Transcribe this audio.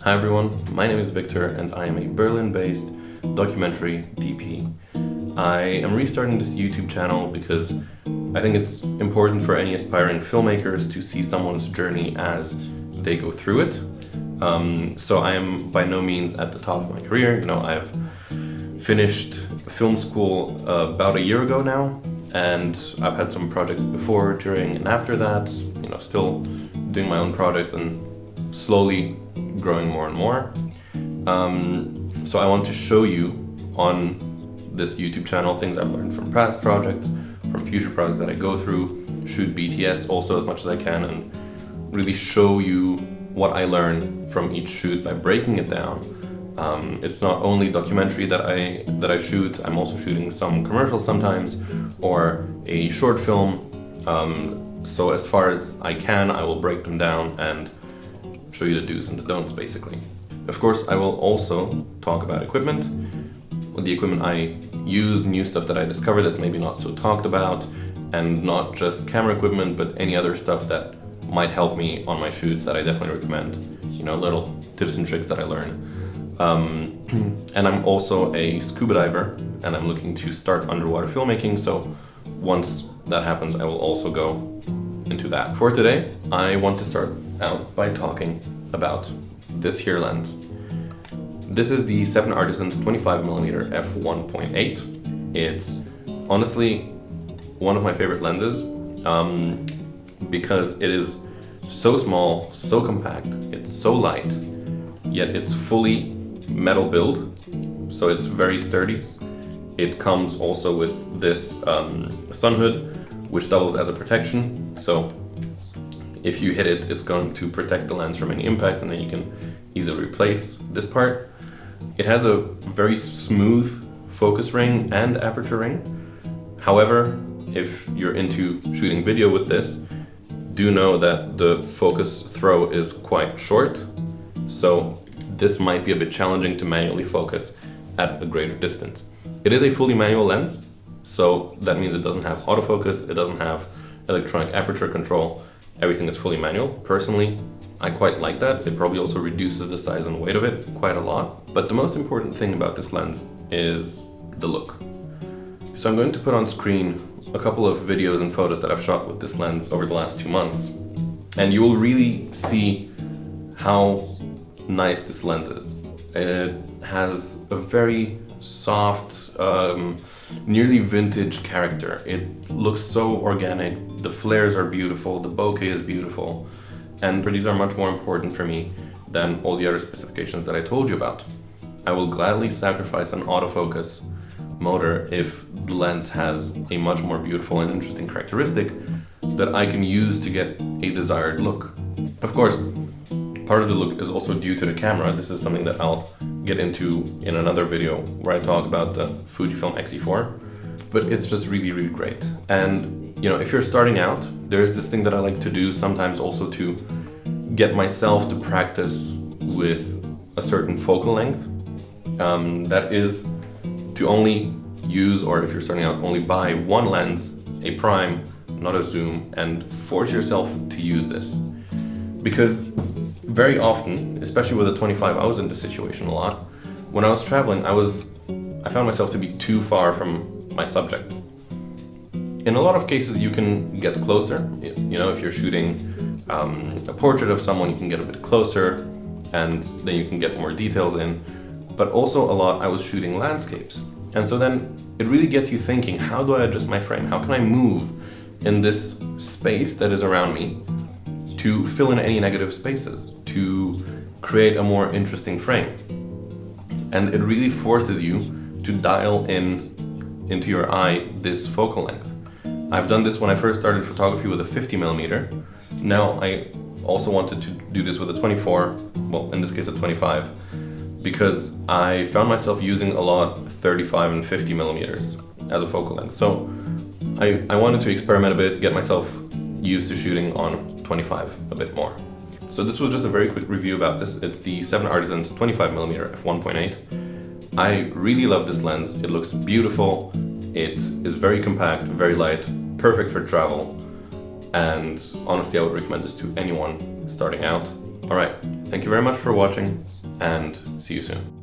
Hi everyone, my name is Victor and I am a Berlin-based documentary DP. I am restarting this YouTube channel because I think it's important for any aspiring filmmakers to see someone's journey as they go through it. So I am by no means at the top of my career. I've finished film school about a year ago now, and I've had some projects before, during, and after that. Still doing my own projects and slowly growing more and more. So I want to show you on this YouTube channel things I've learned from past projects, from future projects that I go through, shoot BTS also as much as I can, and really show you what I learn from each shoot by breaking it down. It's not only documentary that I shoot, I'm also shooting some commercials sometimes, or a short film. So as far as I can, I will break them down and show you the do's and the don'ts, basically. Of course, I will also talk about equipment, the equipment I use, new stuff that I discovered that's maybe not so talked about, and not just camera equipment, but any other stuff that might help me on my shoots that I definitely recommend. Little tips and tricks that I learn. And I'm also a scuba diver, and I'm looking to start underwater filmmaking, so once that happens, I will also go into that. For today, I want to start out by talking about this here lens. This is the Seven Artisans 25mm f1.8. It's honestly one of my favorite lenses because it is so small, so compact, it's so light, yet it's fully metal build, so it's very sturdy. It comes also with this sun hood, which doubles as a protection, so if you hit it, it's going to protect the lens from any impacts, and then you can easily replace this part. It has a very smooth focus ring and aperture ring. However, if you're into shooting video with this, do know that the focus throw is quite short, so this might be a bit challenging to manually focus at a greater distance. It is a fully manual lens, so that means it doesn't have autofocus, it doesn't have electronic aperture control, everything is fully manual. Personally, I quite like that. It probably also reduces the size and weight of it quite a lot. But the most important thing about this lens is the look. So I'm going to put on screen a couple of videos and photos that I've shot with this lens over the last 2 months. And you will really see how nice this lens is. It has a very soft, nearly vintage character. It looks so organic, the flares are beautiful, the bokeh is beautiful, and these are much more important for me than all the other specifications that I told you about. I will gladly sacrifice an autofocus motor if the lens has a much more beautiful and interesting characteristic that I can use to get a desired look. Of course, part of the look is also due to the camera. This is something that I'll get into in another video where I talk about the Fujifilm X-E4, but it's just really, really great. And if you're starting out, there's this thing that I like to do sometimes also to get myself to practice with a certain focal length. That is to only use, or if you're starting out, only buy one lens, a prime, not a zoom, and force yourself to use this. Because very often, especially with a 25, I was in this situation a lot. When I was traveling, I found myself to be too far from my subject. In a lot of cases, you can get closer. If you're shooting a portrait of someone, you can get a bit closer, and then you can get more details in. But also a lot, I was shooting landscapes. And so then it really gets you thinking, how do I adjust my frame? How can I move in this space that is around me to fill in any negative spaces, to create a more interesting frame? And it really forces you to dial into your eye this focal length. I've done this when I first started photography with a 50mm. Now I also wanted to do this with a 24, well, in this case a 25, because I found myself using a lot 35 and 50mm as a focal length. So I wanted to experiment a bit, get myself used to shooting on 25 a bit more. So this was just a very quick review about this. It's the Seven Artisans 25mm f1.8. I really love this lens. It looks beautiful. It is very compact, very light, perfect for travel. And honestly, I would recommend this to anyone starting out. All right, thank you very much for watching, and see you soon.